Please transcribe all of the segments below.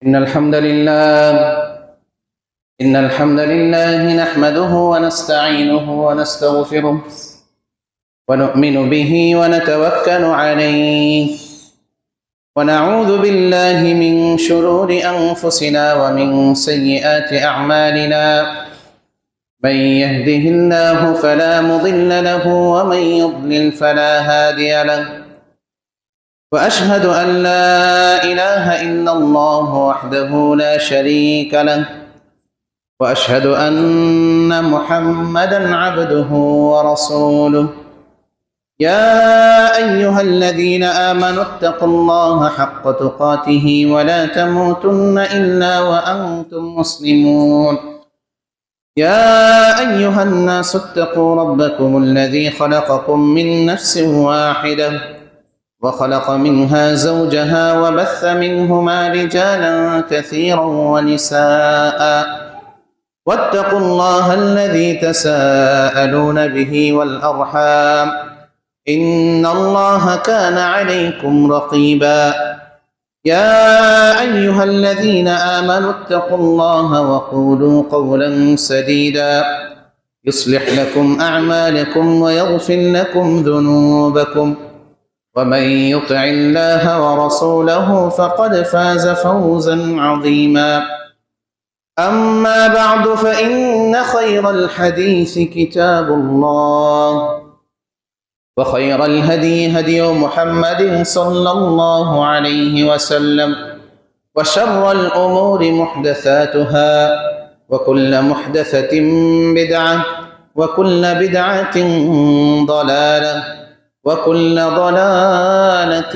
إن الحمد لله نحمده ونستعينه ونستغفره ونؤمن به ونتوكل عليه ونعوذ بالله من شرور أنفسنا ومن سيئات أعمالنا من يهده الله فلا مضل له ومن يضلل فلا هادي له وأشهد أن لا إله إلا الله وحده لا شريك له وأشهد أن محمدًا عبده ورسوله يا أيها الذين آمنوا اتقوا الله حق تقاته ولا تموتن إلا وأنتم مسلمون يا أيها الناس اتقوا ربكم الذي خلقكم من نفس واحدة وخلق منها زوجها وبث منهما رجالا كثيرا ونساء واتقوا الله الذي تساءلون به والأرحام إن الله كان عليكم رقيبا يا أيها الذين آمنوا اتقوا الله وقولوا قولا سديدا يصلح لكم أعمالكم ويغفر لكم ذنوبكم ومن يطع الله ورسوله فقد فاز فوزا عظيما أما بعد فإن خير الحديث كتاب الله وخير الهدي هدي محمد صلى الله عليه وسلم وشر الأمور محدثاتها وكل محدثة بدعة وكل بدعة ضلالة وكل ضلالة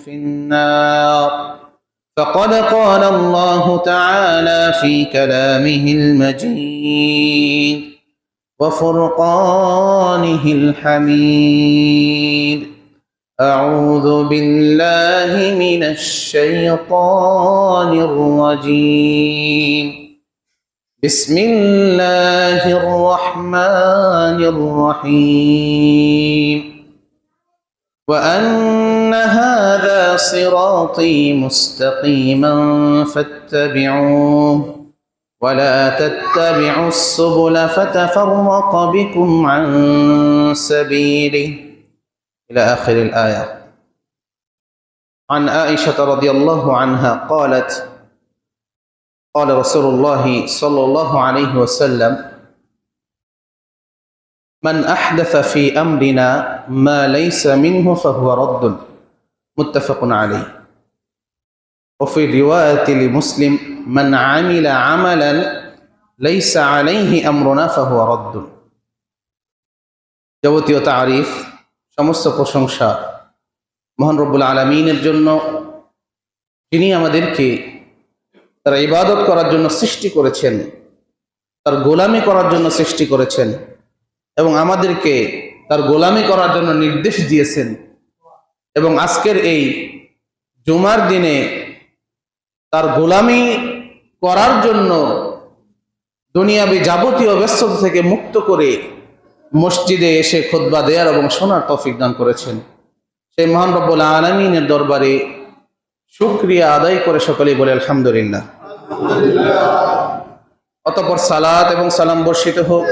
في النار فقد قال الله تعالى في كلامه المجيد وفرقانه الحميد أعوذ بالله من الشيطان الرجيم بسم الله الرحمن الرحيم وأن هذا صراطي مستقيما فاتبعوه ولا تتبعوا السبل فتفرق بكم عن سبيله إلى آخر الآية. عن عائشة رضي الله عنها قالت قال رسول الله صلى الله عليه وسلم من أحدث في أمرنا ما ليس منه فهو رد متفق عليه وفي رواية لمسلم من عمل عملا ليس عليه أمرنا فهو رد যাবতীয় তারিফ সমস্ত প্রশংসা মহান রব্বুল আলামিনের জন্য, যিনি আমাদেরকে তার ইবাদত করার জন্য সৃষ্টি করেছেন, তার গোলামি করার জন্য সৃষ্টি করেছেন এবং আমাদেরকে তার গোলামি করার জন্য নির্দেশ দিয়েছেন। এবং আজকের এই জুমার দিনে তার গোলামি করার জন্য দুনিয়াবি যাবতীয় ব্যস্ততা থেকে মুক্ত করে মসজিদে এসে খুতবা দেয়ার এবং শোনার তৌফিক দান করেছেন। সেই মহান রব্বুল আলামিনের দরবারে শুকরিয়া আদায় করে সকলেই বলে আলহামদুলিল্লাহ। অতঃপর সালাত এবং সালাম বর্ষিত হোক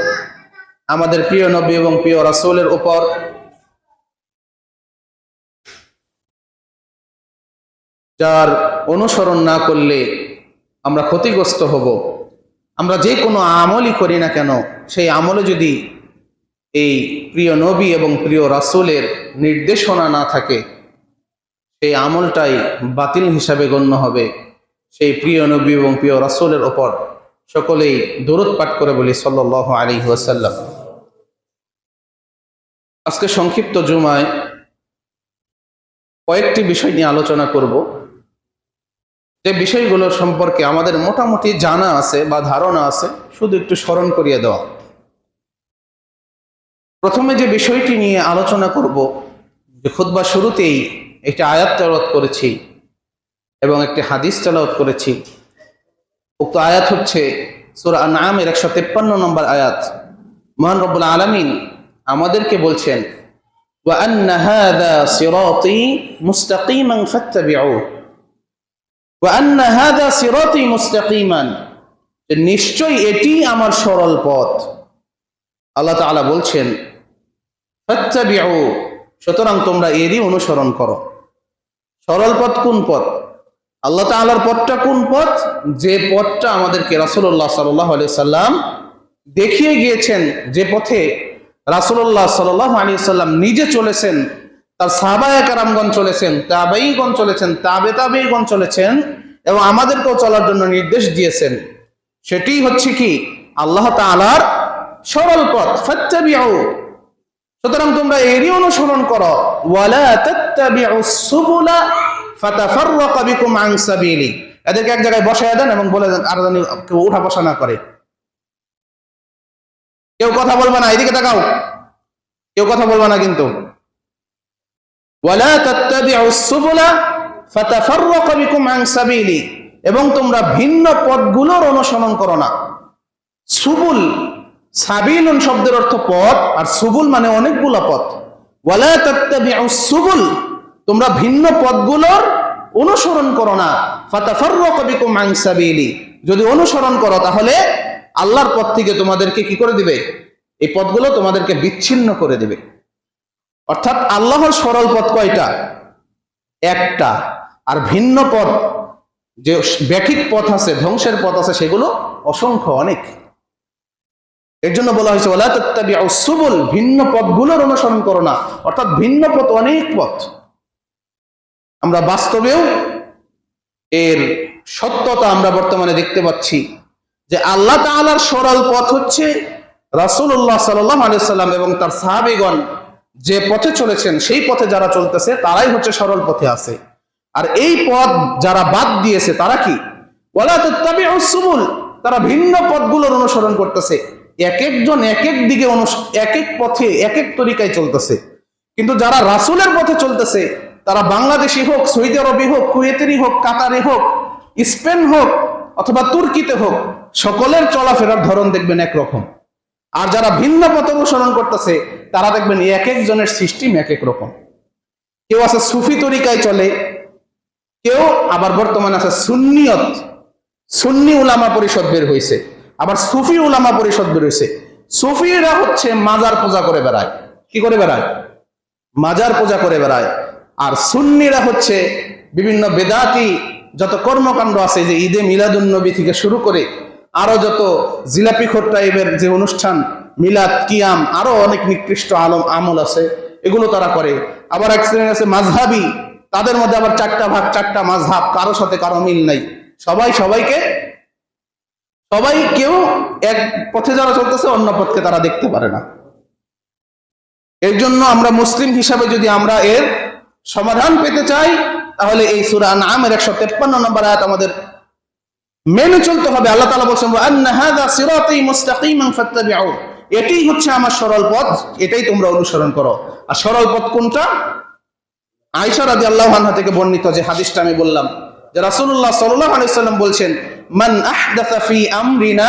আমাদের প্রিয় নবী এবং প্রিয় রাসূলের উপর, যার অনুসরণ না করলে আমরা ক্ষতিগ্রস্ত হব। আমরা যে কোনো আমলই করি না কেন, সেই আমলে যদি এই প্রিয় নবী এবং প্রিয় রাসূলের নির্দেশনা না থাকে, সেই আমলটাই বাতিল হিসাবে গণ্য হবে। সেই প্রিয় নবী এবং প্রিয় রাসূলের উপর সকলেই দরুদ পাঠ করে বলি সাল্লাল্লাহু আলাইহি ওয়াসাল্লাম। আজকে সংক্ষিপ্ত জুমায় কয়েকটি বিষয় নিয়ে আলোচনা করব, যে বিষয়গুলোর সম্পর্কে আমাদের মোটামুটি জানা আছে বা ধারণা আছে, শুধু একটু স্মরণ করিয়ে দেওয়া। প্রথমে যে বিষয়টি নিয়ে আলোচনা করব, যে খুতবা শুরুতেই একটি আয়াত তেলাওয়াত করেছি এবং একটি হাদিস তেলাওয়াত করেছি। উক্ত আয়াত হচ্ছে সূরা আনআমের 153 নম্বর আয়াত। মহান রব্বুল আলামিন আমাদেরকে বলছেন ওয়া আন্না হাযা সিরাতী মুস্তাকিমান ফাত্তাবিউহু ওয়া আন্না হাযা সিরাতী মুস্তাকিমান, নিশ্চয়ই এটি আমার সরল পথ। আল্লাহ তাআলা বলছেন ফাত্তাবিউ, সুতরাং তোমরা এরই অনুসরণ করো। সরল পথ কোন পথ? আল্লাহ তাআলার পথটা কোন পথ? যে পথটা আমাদেরকে রাসূলুল্লাহ সাল্লাল্লাহু আলাইহি সাল্লাম দেখিয়ে গিয়েছেন, যে পথে রাসূলুল্লাহ সাল্লাল্লাহু আলাইহি সাল্লাম নিজে চলেছেন, তার সাহাবায়ে কেরামগণ চলেছেন, তাবেঈগণ চলেছেন, তাবেঈগণ চলেছেন, এবং আমাদেরকেও চলার জন্য নির্দেশ দিয়েছেন। সেটি হচ্ছে কি? আল্লাহ তাআলার সরল পথ। ফাত্তাবিউ, সুতরাং তোমরা এরই অনুসরণ করো। ওয়ালা তাত্তাবিউস সুবুলা ফাতাফাররাকা বিকুম আন সাবিলি, এদেরকে এক জায়গায় বসায় দেন এবং বলে দেন আর যেন কেউ উঠা বসা না করে। কেউ কথা বলবে না, এদিকে তাকাও, কেউ কথা বলবে না কিন্তু। ওয়ালা তাত্তাবিউস সুবুলা ফাতাফাররাকা বিকুম আন সাবিলি, এবং তোমরা ভিন্ন পথগুলোর অনুসরণ করো না। সুবুল, সাবিলুন শব্দের অর্থ পথ, আর সুবুল মানে অনেকগুলো পথ। ওয়ালা তাত্তাবিউস সুবুল, তোমরা ভিন্ন পথগুলোর অনুসরণ করো না। ফাতাফাররাকা বিকুম আন সাবিলি, যদি অনুসরণ করো তাহলে আল্লাহর পথ থেকে তোমাদেরকে কি করে দিবে? এই পথগুলো তোমাদেরকে বিচ্ছিন্ন করে দিবে। অর্থাৎ আল্লাহর সরল পথ কয়টা? একটা। আর ভিন্ন পথ, যে ব্যাঠিক পথ আছে, ধ্বংসের পথ আছে, সেগুলো অসংখ্য, অনেক। এর জন্য বলা হয়েছে ওয়ালা তাত্তাবিউস সুবুল, ভিন্ন পথগুলোর অনুসরণ করো না। অর্থাৎ ভিন্ন পথ, অনেক পথ। আমরা বাস্তবেও এর সত্যতা আমরা বর্তমানে দেখতে পাচ্ছি যে আল্লাহ তাআলার সরল পথ হচ্ছে রাসূলুল্লাহ সাল্লাল্লাহু আলাইহি সাল্লাম এবং তার সাহাবীগণ যে পথে চলেছেন, সেই পথে যারা চলতেছে তারাই হচ্ছে সরল পথে আছে। আর এই পথ যারা বাদ দিয়েছে তারা কি? ওয়ালা তাত্তাবিউস সুবুল, তারা ভিন্ন পথগুলোর অনুসরণ করতেছে। এক একজন এক এক দিকে, এক এক পথে, এক এক তরিকায় চলতেছে। কিন্তু যারা রাসূলের পথে চলতেছে, তারা বাংলাদেশি হোক, সৌদি আরবি হোক, কুয়েতেরই হোক, কাতারি হোক, স্পেন হোক, অথবা তুর্কিতে হোক, সকলের চলাফেরার ধরন দেখবেন একরকম। আর যারা ভিন্ন পথ অনুসরণ করতেছে তারা দেখবেন এক একজনের সিস্টেম এক এক রকম। কেউ আছে সুফি তরিকায় চলে, কেউ আবার বর্তমানে আছে সুন্নিয়ত, সুন্নি উলামা পরিষদ বের হয়েছে, আবার সুফি উলামা পরিষদ বের হয়েছে। সুফিরা হচ্ছে মাজার পূজা করে বেড়ায়। কি করে বেড়ায়? মাজার পূজা করে বেড়ায়। আর সুন্নিরা হচ্ছে বিভিন্ন বেদাতি যত কর্মকাণ্ড আছে, যে ঈদে মিলাদুন নবী থেকে শুরু করে আরো যত জিলাপি খোর টাইপের যে অনুষ্ঠান, মিলাদ, কিয়াম, আরো অনেক নিকৃষ্ট আমল আছে, এগুলো তারা করে। আবার এক শ্রেণী আছে মাযহাবী, তাদের মধ্যে আবার চারটা ভাগ, চারটা মাযহাব, কারো সাথে কারো মিল নাই। সবাই কেউ এক পথে যারা চলতেছে, অন্য পথকে তারা দেখতে পারে না। এর জন্য আমরা মুসলিম হিসাবে যদি আমরা এর সমাধান পেতে চাই, তাহলে এই সূরা আনআমের 153 নম্বর আয়াত আমাদের মেনে চলতে হবে। আল্লাহ তাআলা বলেন ওয়া আন্না হাযা সিরাতী মুস্তাকিমান ফাত্তাবিউ, এটাই হচ্ছে আমার সরল পথ, এটাই তোমরা অনুসরণ করো। আর সরল পথ কোনটা? আয়েশা রাদিয়াল্লাহু আনহা থেকে বর্ণিত যে হাদিসটা আমি বললাম, যে রাসূলুল্লাহ সাল্লাল্লাহু আলাইহি সাল্লাম বলছেন মান আহদাসা ফি আমরিনা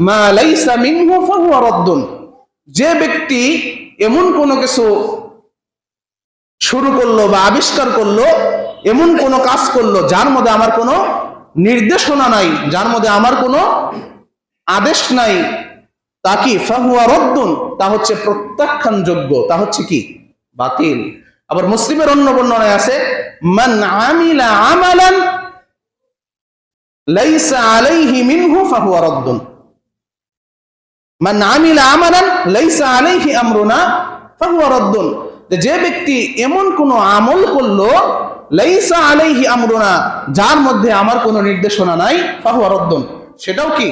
মা লাইসা মিনহু ফাহুয়া রাদ্দুন, যে ব্যক্তি এমন কোনো কিছু শুরু করলো বা আবিষ্কার করলো, এমন কোনো কাজ করলো যার মধ্যে আমার কোনো নির্দেশনা নাই, যার মধ্যে আমার কোনো আদেশ নাই, তা কি? ফাহুয়া রাদ্দুন, তা হচ্ছে প্রত্যাখ্যানযোগ্য, তা হচ্ছে কি? বাতিল। আবার মুসলিমের অন্য বর্ণনায় আছে মান আমিলা আমালান লাইসা আলাইহি মিনহু ফাহুয়া রাদ্দুন, মান আমিলা আমালান লাইসা আলাইহি আমরুনা ফাহুয়া রাদ্দুন, যে ব্যক্তি এমন কোন আমল করলো লাইসা আলাইহি আমরুনা, যার মধ্যে আমার কোনো নির্দেশনা নাই, ফাহুয়া রাদ্দুন, সেটাও কি?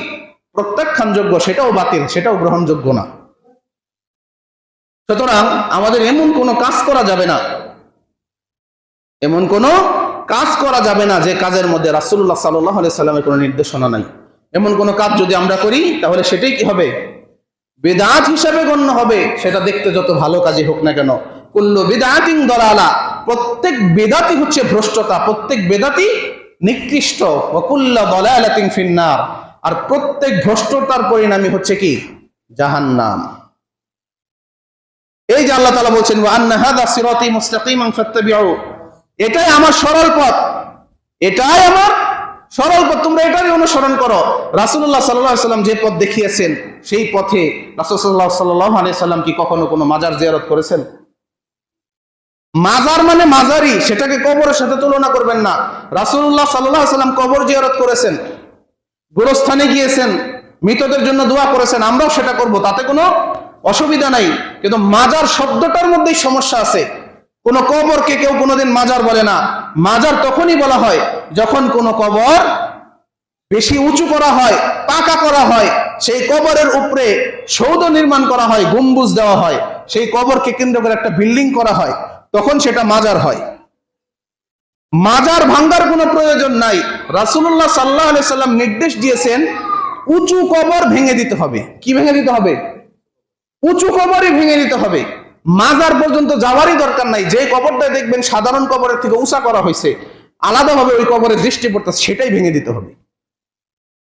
প্রত্যাখ্যানযোগ্য, সেটাও বাতিল, সেটাও গ্রহণযোগ্য না। সুতরাং আমাদের এমন কোনো কাজ করা যাবে না, এমন কোনো কাজ করা যাবে না যে কাজের মধ্যে রাসূলুল্লাহ সাল্লাল্লাহু আলাইহি সাল্লামের কোনো নির্দেশনা নাই। এমন কোনো কাজ যদি আমরা করি, তাহলে সেটাই কি হবে? বিদআত হিসেবে গণ্য হবে, সেটা দেখতে যত ভালো কাজই হোক না কেন। কুল্লু বিদআতিন দালালা, প্রত্যেক বিদআতই হচ্ছে ভ্রষ্টতা, প্রত্যেক বিদআতই নিকৃষ্ট। ওয়া কুল্লু দালালাতিন ফিন্নার, আর প্রত্যেক ভ্রষ্টতার পরিণামই হচ্ছে কি? জাহান্নাম। এই যে আল্লাহ তাআলা বলছেন ওয়া আন্না হাযা সিরাতী মুস্তাকিমান ফাত্তাবিউ, এটাই আমার সরল পথ, এটাই আমার সরল পথ, তোমরা এটারই অনুসরণ করো। রাসূলুল্লাহ সাল্লাল্লাহু আলাইহি সাল্লাম যে পথ দেখিয়েছেন সেই পথে রাসূলুল্লাহ সাল্লাল্লাহু আলাইহি সাল্লাম কি কখনো কোনো মাজার জিয়ারত করেছেন? মাজার মানে মাজারই, সেটাকে কবরের সাথে তুলনা করবেন না। রাসূলুল্লাহ সাল্লাল্লাহু আলাইহি সাল্লাম কবর জিয়ারত করেছেন, গোরস্থানে গিয়েছেন, মৃতদের জন্য দোয়া করেছেন, আমরাও সেটা করব, তাতে কোনো অসুবিধা নাই। কিন্তু মাজার শব্দটার মধ্যেই সমস্যা আছে। কোন কবরকে কেউ কোনোদিন মাজার বলে না। মাজার তখনই বলা হয় যখন কোন কবর বেশি উঁচু করা হয়, পাকা করা হয়, সেই কবরের উপরে সৌধ নির্মাণ করা হয়, গম্বুজ দেওয়া হয়, সেই কবরকে কেন্দ্র করে একটা বিল্ডিং করা হয়, তখন সেটা মাজার হয়। মাজার ভাঙ্গার কোনো প্রয়োজন নাই। রাসূলুল্লাহ সাল্লাল্লাহু আলাইহি সাল্লাম নির্দেশ দিয়েছেন উঁচু কবর ভেঙে দিতে হবে। কি ভেঙে দিতে হবে? উঁচু কবরই ভেঙে দিতে হবে। মাজার পর্যন্ত যাওয়ারই দরকার নাই। যে কবরটা দেখবেন সাধারণ কবরের থেকে উঁচা করা হয়েছে, আলাদাভাবে ওই কবরের দৃষ্টি পড়তেছে, সেটাই ভেঙে দিতে হবে।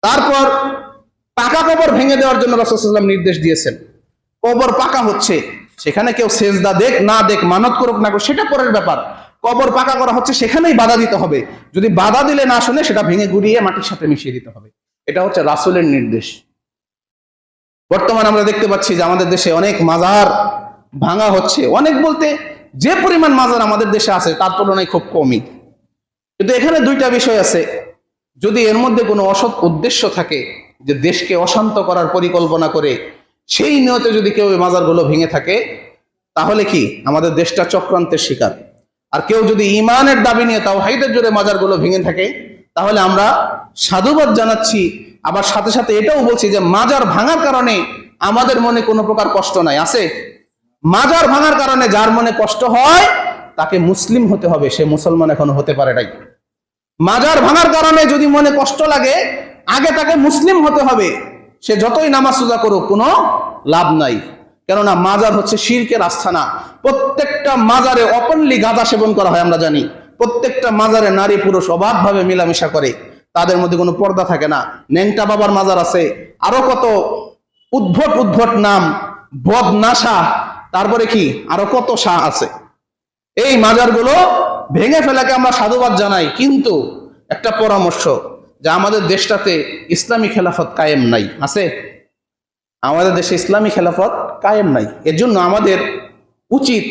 তারপর পাকা কবর ভেঙে দেওয়ার জন্য রাসূল সাল্লাল্লাহু আলাইহি ওয়াসাল্লাম নির্দেশ দিয়েছেন। কবর পাকা হচ্ছে, সেখানে কেউ সেজদা দেখ না দেখ, মানত করুক না করুক, সেটা পরের ব্যাপার। কবর পাকা করা হচ্ছে, সেখানেই বাধা দিতে হবে। যদি বাধা দিলে না শুনে, সেটা ভেঙে গুড়িয়ে মাটির সাথে মিশিয়ে দিতে হবে। এটা হচ্ছে রাসূলের নির্দেশ। বর্তমানে আমরা দেখতে পাচ্ছি যে আমাদের দেশে অনেক মাজার ভাঙা হচ্ছে। অনেক বলতে যে পরিমাণ মাজার আমাদের দেশে আছে তার তুলনায় খুব কমই। কিন্তু এখানে দুইটা বিষয় আছে। যদি এর মধ্যে কোনো অসৎ উদ্দেশ্য থাকে, যে দেশকে অশান্ত করার পরিকল্পনা করে সেই নিয়তে যদি কেউ এই মাজারগুলো ভেঙে থাকে, তাহলে কি আমাদের দেশটা চক্রান্তের শিকার। আর কেউ যদি ঈমানের দাবি নিয়ে তাওহীদের জোরে মাজারগুলো ভেঙে থাকে, তাহলে আমরা সাধুবাদ জানাচ্ছি। আবার সাথে সাথে এটাও বলছি যে মাজার ভাঙার কারণে আমাদের মনে কোনো প্রকার কষ্ট নাই। আছে? মাজার ভাঙার কারণে যার মনে কষ্ট হয় তাকে মুসলিম হতে হবে, সে মুসলমান এখনো হতে পারে নাই। মাজার ভাঙার কারণে যদি মনে কষ্ট লাগে, আগে তাকে মুসলিম হতে হবে। সে যতই নামাজ রোজা করুক, কোনো লাভ নাই। কেননা মাজার হচ্ছে শিরকের আস্থানা। প্রত্যেকটা মাজারে ওপেনলি গাঁজা সেবন করা হয়, আমরা জানি। প্রত্যেকটা মাজারে নারী পুরুষ অবাধভাবে মেলামেশা করে, তাদের মধ্যে কোনো পর্দা থাকে না। নেংটা বাবার মাজার আছে, আরো কত উদ্ভট উদ্ভট নাম, বদনাশা, তারপরে কি আরো কত শাহ আছে। এই মাজারগুলো ভেঙে ফেলাকে আমরা সাধুবাদ জানাই, কিন্তু একটা পরামর্শ, যে আমাদের দেশটাতে ইসলামী খেলাফত কায়েম নাই। আছে? আমাদের দেশে ইসলামী খেলাফত কায়েম নাই। এর জন্য আমাদের উচিত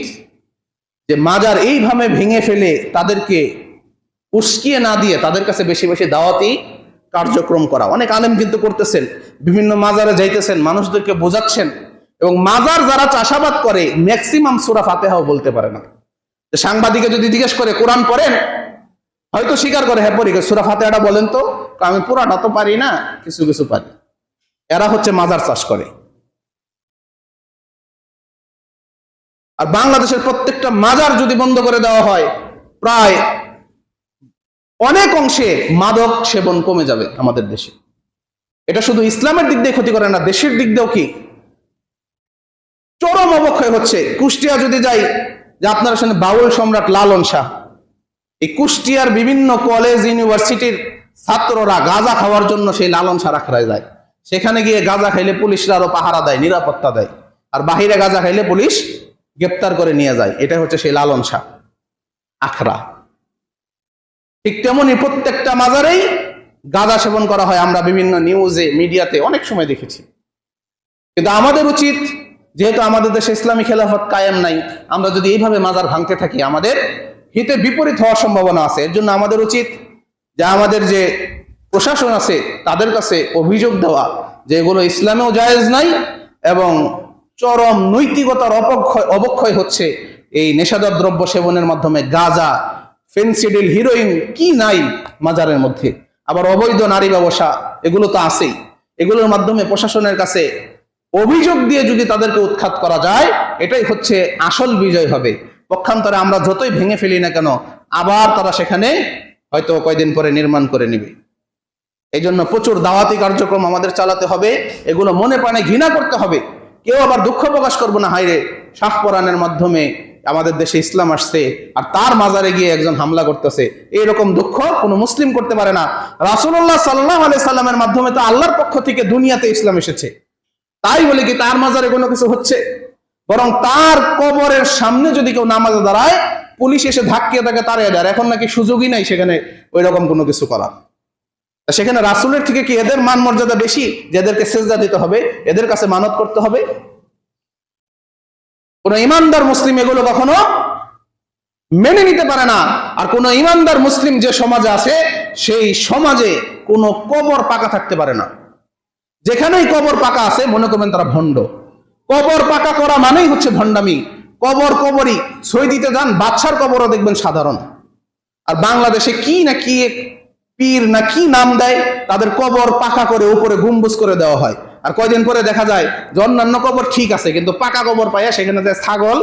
যে মাজার এইভাবে ভেঙে ফেলে তাদেরকে উস্কিয়ে না দিয়ে তাদের কাছে বেশি বেশি দাওয়াতি কার্যক্রম করা। অনেক আলেম কিন্তু করতেছেন, বিভিন্ন মাজারে যাইতেছেন, মানুষদেরকে বোঝাচ্ছেন। এবং মাজার যারা চাষাবাদ করে, ম্যাক্সিমাম সূরা ফাতিহাও বলতে পারে না। সাংবাদিকে যদি জিজ্ঞেস করে কোরআন পড়েন, হয়তো স্বীকার করে, হ্যাঁ পড়ি, সূরা ফাতিহাটা বলেন তো, আমি পুরাটা তো পারি না, কিছু কিছু পারি। এরা হচ্ছে মাজার চাষ করে। আর বাংলাদেশের প্রত্যেকটা মাজার যদি বন্ধ করে দেওয়া হয়, প্রায় অনেক অংশে মাদক সেবন কমে যাবে আমাদের দেশে। এটা শুধু ইসলামের দিক দিয়ে ক্ষতি করে না, দেশের দিক দিয়েও কি চরম অবক্ষয় হচ্ছে। কুষ্টিয়া যদি যাই, যে আপনারা শুনে বাউল সম্রাট লালন শাহ, এই কুষ্টিয়ার বিভিন্ন কলেজ ইউনিভার্সিটির ছাত্ররা গাঁজা খাওয়ার জন্য সেই লালন শাহ আখড়ায় যায়। সেখানে গিয়ে গাঁজা খাইলে পুলিশরা আরো পাহারা দেয়, নিরাপত্তা দেয়। আর বাহিরে গাঁজা খাইলে পুলিশ গ্রেপ্তার করে নিয়ে যায়। এটা হচ্ছে সেই লালন শাহ আখড়া। ঠিক তেমনি প্রত্যেকটা মাজারেই গাঁজা সেবন করা হয়, আমরা বিভিন্ন নিউজে মিডিয়াতে অনেক সময় দেখেছি। কিন্তু আমাদের উচিত, যেহেতু আমাদের দেশে ইসলামী খেলাফত কায়েম নাই, আমরা যদি এইভাবে মাজার ভাঙতে থাকি আমাদের হিতে বিপরীত হওয়ার সম্ভাবনা আছে। এর জন্য আমাদের উচিত যে আমাদের যে প্রশাসন আছে তাদের কাছে অভিযোগ দেওয়া যে এগুলো ইসলামেও জায়েজ নাই, এবং চরম নৈতিকতার অবক্ষয় হচ্ছে এই নেশাদার দ্রব্য সেবনের মাধ্যমে। গাঁজা, ফেনসিডিল, হিরোইন, কি নাই মাজারের মধ্যে। আবার অবৈধ নারী ব্যবসা, এগুলো তো আছেই। এগুলোর মাধ্যমে প্রশাসনের কাছে অভিযোগ দিয়ে যদি তাদেরকে উৎখাত করা যায়, এটাই হচ্ছে আসল বিজয় হবে। পক্ষান্তরে আমরা যতই ভেঙে ফেলি না কেন, আবার তারা সেখানে হয়তো কয়দিন পরে নির্মাণ করে নিবে। এই জন্য প্রচুর দাওয়াতি কার্যক্রম আমাদের চালাতে হবে। এগুলো মনে প্রাণে ঘৃণা করতে হবে। কেউ আবার দুঃখ প্রকাশ করবো না, হাইরে শাহ পরাণের মাধ্যমে আমাদের দেশে ইসলাম আসছে আর তার মাজারে গিয়ে একজন হামলা করতেছে, এইরকম দুঃখ কোনো মুসলিম করতে পারে না। রাসূলুল্লাহ সাল্লাল্লাহু আলাইহি সাল্লামের মাধ্যমে তো আল্লাহর পক্ষ থেকে দুনিয়াতে ইসলাম এসেছে, তাই বলে কি তার মাজারে কোনো কিছু হচ্ছে? বরং তার কবরের সামনে যদি কেউ নামাজে দাঁড়ায়, পুলিশ এসে ধাক্কিয়ে তাকে তাড়িয়ে দেয়। এখন নাকি সুযোগই নাই সেখানে ওই রকম কোনো কিছু করা। সেখানে রাসূলের থেকে কি এদের মান মর্যাদা বেশি যে এদেরকে সিজদা দিতে হবে, এদের কাছে মানত করতে হবে? কোন ইমানদার মুসলিম এগুলো কখনো মেনে নিতে পারে না। আর কোন ইমানদার মুসলিম যে সমাজে আছে সেই সমাজে কোনো কবর পাকা থাকতে পারে না। যেখানেই কবর পাকা আছে মনে করবেন তারা ভণ্ড। কবর পাকা করা মানেই হচ্ছে ভণ্ডামি। কবরই সই দিতে যান, বাদশার কবরও দেখবেন সাধারণ। আর বাংলাদেশে কি না কি পীর না কি নাম দেয়, তাদের কবর পাকা করে উপরে গম্বুজ করে দেওয়া হয়। আর কয়দিন পরে দেখা যায় যে অন্যান্য কবর ঠিক আছে, কিন্তু পাকা কবর পাইয়া সেখানে যে ছাগল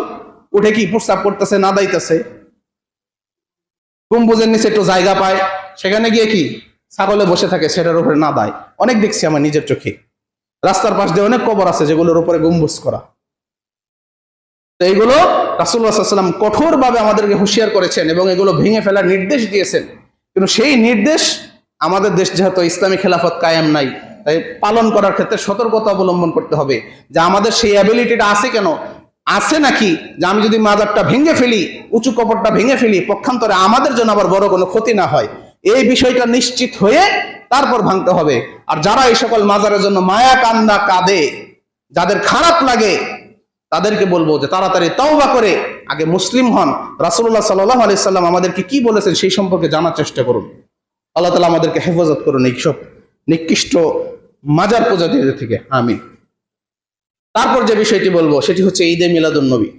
উঠে কি প্রস্রাব করতেছে, না দাইতেছে। গম্বুজের নিচে একটু জায়গা পায়, সেখানে গিয়ে কি ছাগলে বসে থাকে, সেটার উপরে না দায়। অনেক দেখছি আমার নিজের চোখে। রাস্তার পাশ দিয়ে অনেক কবর আছে যেগুলোর উপরে গম্বুজ করা। তো এইগুলো রাসূলুল্লাহ সাল্লাল্লাহু আলাইহি ওয়াসাল্লাম কঠোর ভাবে আমাদেরকে হুঁশিয়ার করেছেন এবং এগুলো ভেঙে ফেলার নির্দেশ দিয়েছেন। কিন্তু সেই নির্দেশ আমাদের দেশ যেহেতু ইসলামী খেলাফত কায়েম নাই, তাই পালন করার ক্ষেত্রে সতর্কতা অবলম্বন করতে হবে যে আমাদের সেই অ্যাবিলিটিটা আছে কেন, আছে নাকি যে আমি যদি মাজারটা ভেঙে ফেলি, উঁচু কবরটা ভেঙে ফেলি, পক্ষান্তরে আমাদের জন্য আবার বড় কোনো ক্ষতি না হয়, এই বিষয়টা নিশ্চিত হয়ে তারপর ভাঙতে হবে। আর যারা এই সকল মাজারের জন্য মায়া কান্দা কাঁদে, যাদের খারাপ লাগে, তাদেরকে বলবো যে তাড়াতাড়ি তওবা করে আগে মুসলিম হন। রাসূলুল্লাহ সাল্লাল্লাহু আলাইহি সাল্লাম আমাদেরকে কি বলেছেন সেই সম্পর্কে জানার চেষ্টা করুন। আল্লাহ তাআলা আমাদেরকে হেফাজত করুন এইসব নিকৃষ্ট মাজার পূজারীদের থেকে, আমিন। তারপর যে বিষয়টি বলবো সেটি হচ্ছে ঈদে মিলাদুন নবী।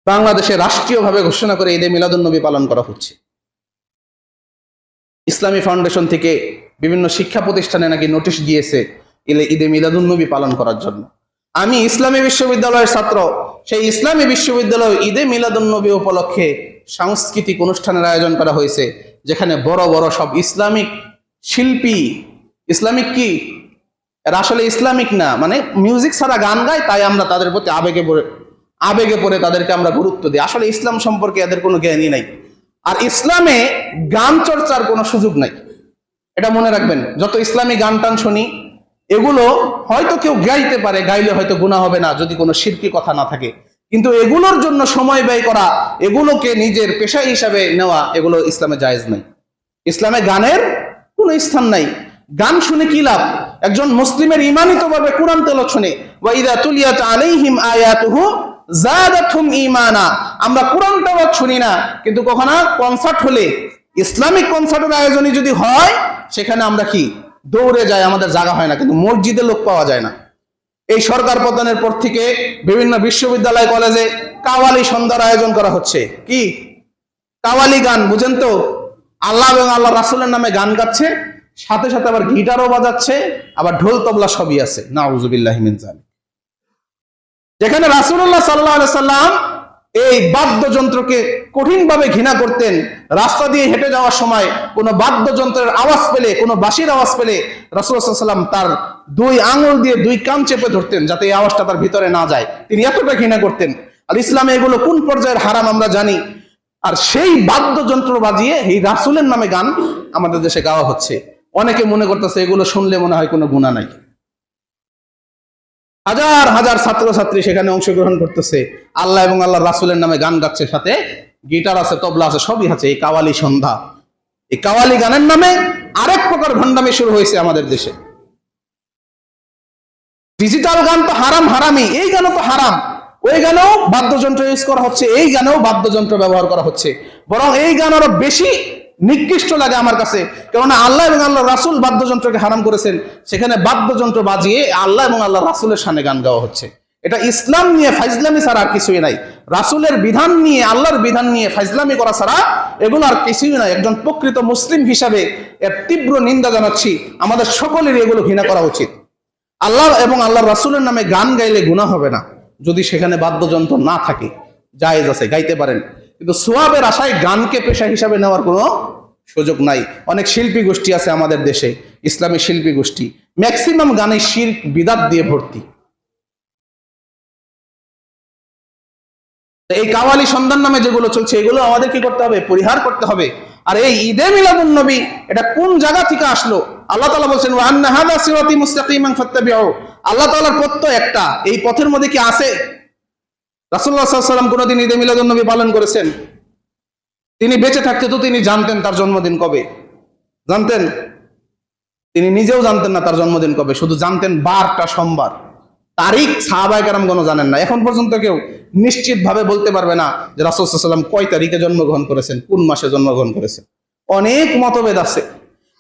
বাংলাদেশে রাষ্ট্রীয়ভাবে ঘোষণা করে ঈদে মিলাদুন নবী পালন করা হচ্ছে। ইসলামী ফাউন্ডেশন থেকে বিভিন্ন শিক্ষা প্রতিষ্ঠানে নাকি নোটিশ দিয়েছে ঈদে মিলাদুন নবী পালন করার জন্য। আমি ইসলামী বিশ্ববিদ্যালয়ের ছাত্র, সেই ইসলামী বিশ্ববিদ্যালয় ঈদে মিলাদুন নবী উপলক্ষে সাংস্কৃতিক অনুষ্ঠানের আয়োজন করা হয়েছে, যেখানে বড় বড় সব ইসলামিক শিল্পী, ইসলামিক কি এরা আসলে ইসলামিক না, মানে মিউজিক ছাড়া গান গায়, তাই আমরা তাদের প্রতি আবেগে পড়ে তাদেরকে আমরা গুরুত্ব দিই। আসলে ইসলাম সম্পর্কে এদের কোনো জ্ঞানই নাই। আর ইসলামে গান চর্চার কোনো সুযোগ নাই, এটা মনে রাখবেন। যত ইসলামী গান টান শুনি, এগুলো হয়তো কেউ গাইতে পারে, গাইলে হয়তো গুনাহ হবে না যদি কোনো শিরকি কথা না থাকে, কিন্তু এগুলোর জন্য সময় ব্যয় করা, এগুলোকে নিজের পেশা হিসাবে নেওয়া, এগুলো ইসলামে জায়েজ নাই। ইসলামে গানের কোনো স্থান নাই। গান শুনে কি লাভ? একজন মুসলিমের ঈমানিতভাবে কোরআন তেলাওয়াত শুনে, ওয়া ইযা তুলিয়াত আলাইহিম আয়াতুহু যাদাতহুম ঈমানা। আমরা কোরআন তেলাওয়াত শুনি না, কিন্তু কখনো কনসার্ট হলে, ইসলামিক কনসার্টের আয়োজনই যদি হয়, সেখানে আমরা কি দৌড়ে যাই, আমাদের জায়গা হয় না, কিন্তু মসজিদে লোক পাওয়া যায় না। এই সরকার পতনের পর থেকে বিভিন্ন বিশ্ববিদ্যালয় কলেজে কাওয়ালি সন্ধ্যার আয়োজন করা হচ্ছে। কি কাওয়ালি গান বুঝেন তো? আল্লাহ এবং আল্লাহ রাসূলের নামে গান গাচ্ছে, সাথে সাথে আবার গিটারও বাজাচ্ছে, আবার ঢোল তবলা সবই আছে। নাউযুবিল্লাহি মিন যালিক। যেখানে রাসূলুল্লাহ সাল্লাল্লাহু আলাইহি সাল্লাম এই বাদ্যযন্ত্রকে কঠিনভাবে ঘৃণা করতেন। রাস্তা দিয়ে হেঁটে যাওয়ার সময় কোনো বাদ্যযন্ত্রের আওয়াজ পেলে, কোনো বাঁশির আওয়াজ পেলে রাসূলুল্লাহ সাল্লাল্লাহু আলাইহি সাল্লাম তার 2 আঙ্গুল দিয়ে 2 কান চেপে ধরতেন, যাতে এই আওয়াজটা তার ভিতরে না যায়। তিনি এতটা ঘৃণা করতেন। আর ইসলামে এগুলো কোন পর্যায়ের হারাম আমরা জানি। আর সেই বাদ্যযন্ত্র বাজিয়ে এই রাসূলের নামে গান আমাদের দেশে গাওয়া হচ্ছে। অনেকে মনে করতেছে এগুলো শুনলে মনে হয় কোনো গুনাহ নাই। হাজার হাজার ছাত্রছাত্রী সেখানে অংশগ্রহণ করতেছে, আল্লাহ এবং আল্লাহ রাসূলের নামে গান গাচ্ছে, সাথে গিটার আছে, তবলা আছে, সবই আছে। এই কাওয়ালি সন্ধ্যা, এই কাওয়ালি গানের নামে আরেক প্রকার ভণ্ডামি শুরু হয়েছে আমাদের দেশে। ডিজিটাল গান তো হারামই, এই গানও তো হারাম। ওই গানেও বাদ্যযন্ত্র ইউজ করা হচ্ছে, এই গানেও বাদ্যযন্ত্র ব্যবহার করা হচ্ছে। বরং এই গান আরো বেশি নিকৃষ্ট লাগে আমার কাছে, কেননা আল্লাহ এবং আল্লাহ রাসূল বাদ্যযন্ত্রকে হারাম করেছেন, সেখানে বাদ্যযন্ত্র বাজিয়ে আল্লাহ এবং আল্লাহ রাসূলের শানে গান গাওয়া হচ্ছে। এটা ইসলাম নিয়ে ফাইজলামি ছাড়া আর কিছুই নাই। রাসূলের বিধান নিয়ে, আল্লাহর বিধান নিয়ে ফাইজলামি করা ছাড়া এগুলো আর কিছুই নাই। একজন প্রকৃত মুসলিম হিসাবে এর তীব্র নিন্দা জানাচ্ছি। আমাদের সকলেরই এগুলো ঘৃণা করা উচিত। আল্লাহ এবং আল্লাহর রাসূলের নামে গান গাইলে গুনাহ হবে না, যদি সেখানে বাদ্যযন্ত্র না থাকে। জায়েজ আছে, গাইতে পারেন, কিন্তু সোয়াবের আশায় গানকে পেশা হিসাবে নেওয়ার কোনো সুযোগ নাই। অনেক শিল্পী গোষ্ঠী আছে আমাদের দেশে, ইসলামী শিল্পী গোষ্ঠী, ম্যাক্সিমাম গানে শিরক বিদআত দিয়ে ভর্তি। এই কাওয়ালি সন্ধান নামে যেগুলো চলছে, এগুলো আমাদের কি করতে হবে? পরিহার করতে হবে। আর এই ঈদে মিলাদুন নবী এটা কোন জায়গা থেকে আসলো? আল্লাহ তাআলা বলেন, ওয়া আন্না হাযা সিরাতী মুস্তাকিমান ফাত্তাবিউ। আল্লাহ তাআলার পথ তো একটা, এই পথের মধ্যে কি আছে? রাসূলুল্লাহ সাল্লাল্লাহু আলাইহি ওয়াসাল্লাম কোনদিন ঈদে মিলাদুন নবী পালন করেছেন? তিনি বেঁচে থাকতে তো তিনি জানতেন তার জন্মদিন কবে, জানতেন? তিনি নিজেও জানতেন না তার জন্মদিন কবে, শুধু জানতেন বারটা সোমবার। তারিখ সাহাবায়ে কেরামগণ জানেন না। এখন পর্যন্ত কেউ নিশ্চিত ভাবে বলতে পারবে না যে রাসূল সাল্লাল্লাহু আলাইহি ওয়াসাল্লাম কয় তারিখে জন্মগ্রহণ করেছেন, কোন মাসে জন্মগ্রহণ করেছেন। অনেক মতভেদ আছে।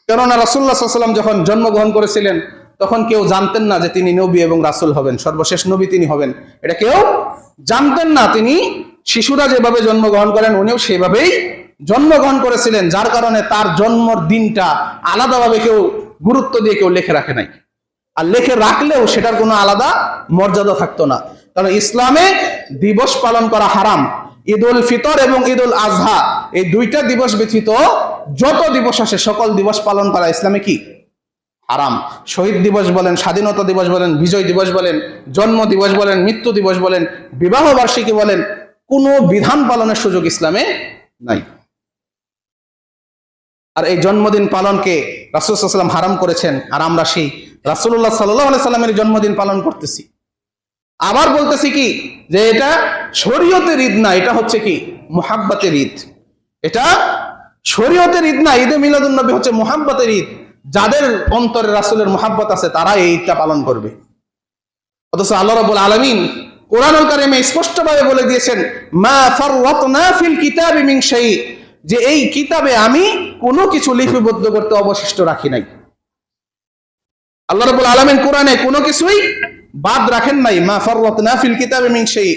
কেননা রাসূলুল্লাহ সাল্লাল্লাহু আলাইহি ওয়াসাল্লাম যখন জন্মগ্রহণ করেছিলেন তখন কেউ জানতেন না যে তিনি নবী এবং রাসূল হবেন, সর্বশেষ নবী তিনি হবেন, এটা কেউ জানতেন না। তিনি শিশুরা যেভাবে জন্মগ্রহণ করেন উনিও সেভাবেই জন্মগ্রহণ করেছিলেন, যার কারণে তার জন্মের দিনটা আলাদাভাবে কেউ গুরুত্ব দিয়ে কেউ লিখে রাখে নাই। আর লিখে রাখলেও সেটার কোনো আলাদা মর্যাদা থাকতো না। কারণ ইসলামে দিবস পালন করা হারাম। ঈদ উল ফিতর এবং ঈদ উল আজহা এই দুইটা দিবস ব্যতীত যত দিবস আসে সকল দিবস পালন করা ইসলামে কি হারাম। শহীদ দিবস বলেন, স্বাধীনতা দিবস বলেন, বিজয় দিবস বলেন, জন্ম দিবস বলেন, মৃত্যু দিবস বলেন, বিবাহ বার্ষিকী বলেন, কোনো বিধান পালনের সুযোগ ইসলামে নাই। আর এই জন্মদিন পালনকে রাসূল সাল্লাল্লাহু আলাইহি ওয়াসাল্লাম হারাম করেছেন, আর আমরা সেই রাসূলুল্লাহ সাল্লাল্লাহু আলাইহি সাল্লামের জন্মদিন পালন করতেছি। আবার বলতেছি কি যে এটা শরীয়তের ঈদ না, এটা হচ্ছে কি মুহাব্বতের ঈদ। এটা শরীয়তের ঈদ না। ঈদে মিলাদুন নবী হচ্ছে মুহাব্বতের ঈদ। যাদের অন্তরে রাসূলের মুহাব্বত আছে তারা এই ঈদটা পালন করবে। অথচ আল্লাহ রাব্বুল আলামিন কোরআনুল কারীমে স্পষ্টভাবে বলে দিয়েছেন, মা ফাররাতনা ফিল কিতাবি মিন শাই, যে এই কিতাবে আমি কোনো কিছু লিপিবদ্ধ করতে অবশিষ্ট রাখি নাই। আল্লাহ রাব্বুল আলামিন কোরআনে কোনো কিছুই বাদ রাখেন নাই। মা ফাররাতনা ফিল কিতাবি মিন শাই।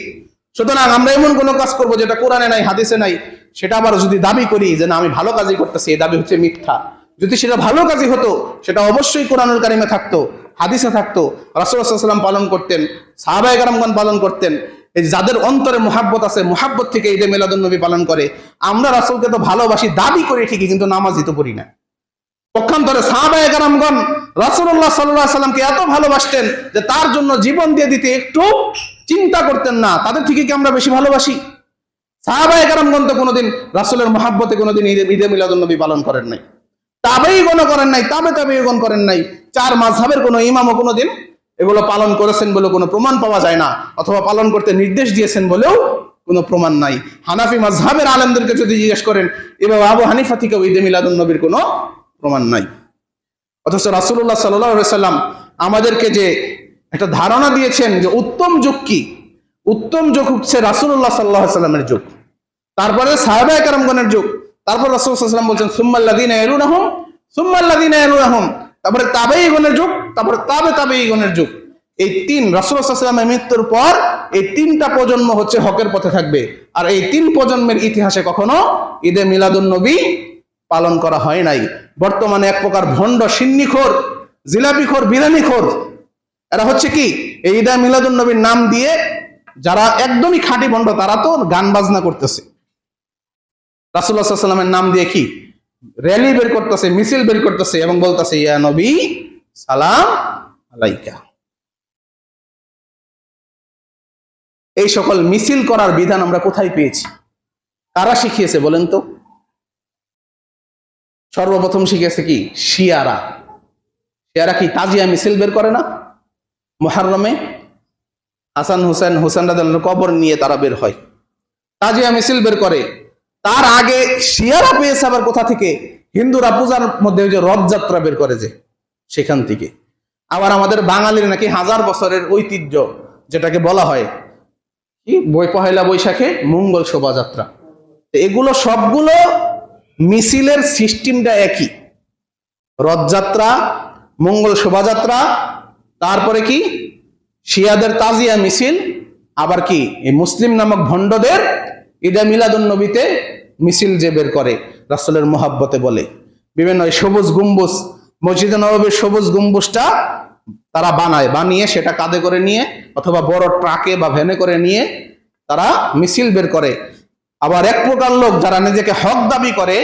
সুতরাং আমরা এমন কোনো কাজ করব যেটা কোরআনে নাই, হাদিসে নাই, সেটা আবার যদি দাবি করি যে না আমি ভালো কাজই করতেছি, এই দাবি হচ্ছে মিথ্যা। যদি সেটা ভালো কাজই হতো সেটা অবশ্যই কোরআনুল কারীমে থাকতো, হাদিসে থাকতো, রাসূলুল্লাহ সাল্লাল্লাহু আলাইহি ওয়াসাল্লাম পালন করতেন, সাহাবায়ে কেরামগণ পালন করতেন। এই যাদের অন্তরে মুহাব্বত আছে, মুহাব্বত থেকে ঈদে মিলাদুন নবী পালন করে। আমরা রাসূলকে তো ভালোবাসি দাবি করি ঠিকই, কিন্তু নামাজই তো পড়ি না। পক্ষান্তরে সাহাবায়ে কেরামগণ রাসূলুল্লাহ সাল্লাল্লাহু আলাইহি ওয়াসাল্লামকে এত ভালোবাসতেন যে তার জন্য জীবন দিয়ে দিতে একটু চিন্তা করতেন না। তাদের থেকে কি আমরা বেশি ভালোবাসি? সাহাবায়ে কেরামগণ তো কোনোদিন রাসূলের মুহাব্বতে কোনোদিন ঈদে মিলাদুন নবী পালন করেন নাই, তাবেঈগণ করেন নাই, তাবেঈগণ করেন নাই। চার মাযহাবের কোনো ইমামও কোনোদিন এগুলো পালন করেছেন বলে কোনো প্রমাণ পাওয়া যায় না, অথবা পালন করতে নির্দেশ দিয়েছেন বলেও কোনো প্রমাণ নাই। হানাফি মাযহাবের আলেমদেরকে যদি জিজ্ঞেস করেন, এবার আবু হানিফা থেকেও ঈদে মিলাদুন নবীর কোনো প্রমাণ নাই। অথচ রাসূলুল্লাহ সাল্লাল্লাহু আলাইহি ওয়াসাল্লাম আমাদেরকে যে একটা ধারণা দিয়েছেন যে উত্তম যুগ কি, উত্তম যুগ হচ্ছে রাসূলুল্লাহ সাল্লাল্লাহু আলাইহি ওয়াসাল্লামের যুগ, তারপরে সাহাবায়ে কেরামগণের যুগ, তারপর রাসূল সাল্লাল্লাহু আলাইহি ওয়াসাল্লাম বলছেন সুম্মাল্লাযীনা ইয়ালুনাহুম সুম্মাল্লাযীনা ইয়ালুনাহুম, তারপরে তাবেঈগণের যুগ, তারপরে তাবেঈগণের যুগ। এই তিন রাসূল সাল্লাল্লাহু আলাইহি ওয়াসাল্লামের মৃত্যুর পর এই তিনটা প্রজন্ম হচ্ছে হকের পথে থাকবে। আর এই তিন প্রজন্মের ইতিহাসে কখনো ঈদে মিলাদুন নবী পালন করা হয় নাই। বর্তমানে এক প্রকার ভণ্ড, সিন্নিখোর, জিলাপিখোর, বিরিয়ানিখোর, এরা হচ্ছে কি এই ঈদে মিলাদুন নবীর নাম দিয়ে যারা একদমই খাঁটি ভণ্ড তারা তো গান বাজনা করতেছে, রাসূলুল্লাহ সাল্লাল্লাহু আলাইহি ওয়াসাল্লামের নাম দিয়ে কি র্যালি বের করতেছে, মিছিল বের করতেছে এবং বলতেছে ইয়া নবী সালাম আলাইকা। এই সকল মিছিল করার বিধান আমরা কোথায় পেয়েছি? কারা শিখিয়েছে বলেন তো? সর্বপ্রথম শিখিয়েছে কি শিয়ারা। শিয়ারা কি তাজিয়া মিছিল বের করে না? মুহররমে হাসান হুসেন রাদিয়াল্লাহু কবর নিয়ে তারা বের হয়, তাজিয়া মিছিল বের করে। তার আগে শিয়ারা পেয়েছে আবার কোথা থেকে? হিন্দুরা পূজার মধ্যে ওই যে রথযাত্রা বের করে যে সেখান থেকে। আবার আমাদের বাঙালির নাকি 1000 বছরের ঐতিহ্য যেটাকে বলা হয় কি পহেলা বৈশাখে মঙ্গল শোভাযাত্রা। এগুলো সবগুলো মিছিলের সিস্টেমটা একই, রথযাত্রা, মঙ্গল শোভাযাত্রা, তারপরে কি শিয়াদের তাজিয়া মিছিল, আবার কি এই মুসলিম নামক ভণ্ডদের ঈদে মিলাদুন নবীতে মিছিল যে বের করে রাসূলের মুহাব্বতে বলে। বিভিন্ন সবুজ গম্বুজ, মসজিদে নববীর সবুজ গম্বুজটা তারা বানায়, বানিয়ে সেটা কাঁধে করে নিয়ে অথবা বড় ট্রাকে বা ভ্যানে করে নিয়ে তারা মিছিল বের করে। আবার এক প্রকার লোক যারা নিজেকে হক দাবি করে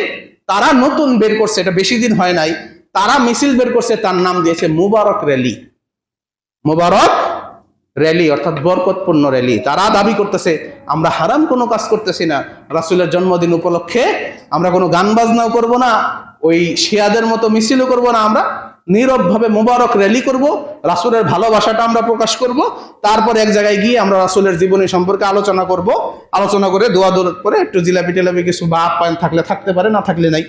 তারা নতুন বের করছে, এটা বেশি দিন হয় নাই, তারা মিছিল বের করছে, তার নাম দিয়েছে মুবারক র্যালি। মুবারক র্যালি অর্থাৎ বরকতপূর্ণ র্যালি। তারা দাবি করতেছে আমরা হারাম কোনো কাজ করতেছি না, রাসূলের জন্মদিন উপলক্ষে আমরা কোনো গান বাজনাও করব না, ওই শিয়াদের মতো মিছিলও করব না, আমরা নীরব ভাবে মোবারক র্যালি করব, রাসূলের ভালোবাসাটা আমরা প্রকাশ করব, তারপরে এক জায়গায় গিয়ে আমরা রাসূলের জীবনী সম্পর্কে আলোচনা করব, আলোচনা করে দোয়া দরুদ করে একটু জিলাপি টিলাপি কিছু বা আপ্যায়ন থাকলে থাকতে পারে, না থাকলে নাই।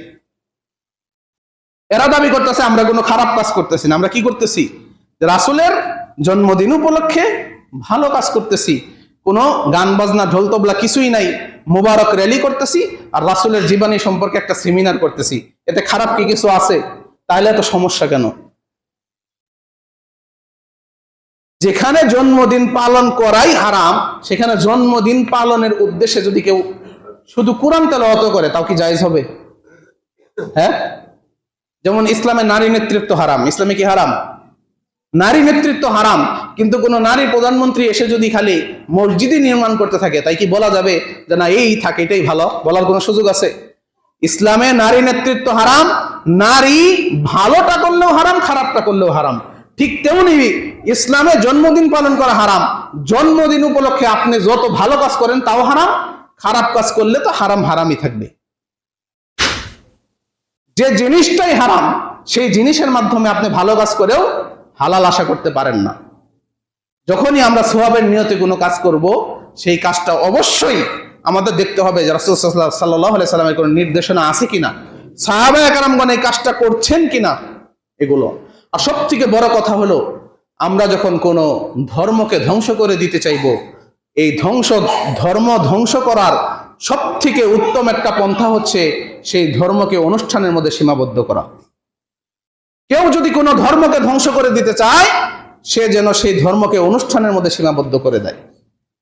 এরা দাবি করতেছে আমরা কোনো খারাপ কাজ করতেছি না। আমরা কি করতেছি? রাসূলের জন্মদিন উপলক্ষে ভালো কাজ করতেছি, কোনো গান বাজনা ঢোল তবলা কিছুই নাই, মোবারক র্যালি করতেছি আর রাসূলের জীবনী সম্পর্কে একটা সেমিনার করতেছি। এতে খারাপ কি কিছু আছে? তাহলে এত সমস্যা কেন? যেখানে জন্মদিন পালন করাই হারাম, সেখানে জন্মদিন পালনের উদ্দেশ্যে যদি কেউ শুধু কোরআন তেলাওয়াত করে, তাও কি জায়েজ হবে? হ্যাঁ, যেমন ইসলামে নারী নেতৃত্ব হারাম। ইসলামে কি হারাম? নারী নেতৃত্ব হারাম। কিন্তু কোন নারী প্রধানমন্ত্রী এসে যদি খালি মসজিদই নির্মাণ করতে থাকে, তাই কি বলা যাবে যে না এই থাকে এটাই ভালো? বলার কোনো সুযোগ আছে? ইসলামে নারী নেতৃত্ব হারাম, নারী ভালোটা করলেও হারাম, খারাপটা করলেও হারাম। ঠিক তেমনি ইসলামে জন্মদিন পালন করা হারাম। জন্মদিন উপলক্ষে আপনি যত ভালো কাজ করেন তাও হারাম, খারাপ কাজ করলে তো হারাম হারামই থাকবে। যে জিনিসটাই হারাম, সেই জিনিসের মাধ্যমে আপনি ভালো কাজ করেও হালাল আশা করতে পারেন না। যখনই আমরা সওয়াবের নিয়তে কোনো কাজ করব, সেই কাজটা অবশ্যই আমাদের দেখতে হবে যে রাসূল সাল্লাল্লাহু আলাইহি সাল্লামের কোনো নির্দেশনা আছে কিনা, সাহাবায়ে কেরামগণ এই কাজটা করছেন কিনা, এগুলো। আর সবথেকে বড় কথা হলো, আমরা যখন কোনো ধর্মকে ধ্বংস করে দিতে চাইব, এই ধর্ম ধ্বংস করার সবথেকে উত্তম একটা পন্থা হচ্ছে সেই ধর্মকে অনুষ্ঠানের মধ্যে সীমাবদ্ধ করা। কেউ যদি কোনো ধর্মকে ধ্বংস করে দিতে চায়, সে যেন সেই ধর্মকে অনুষ্ঠানের মধ্যে সীমাবদ্ধ করে দেয়,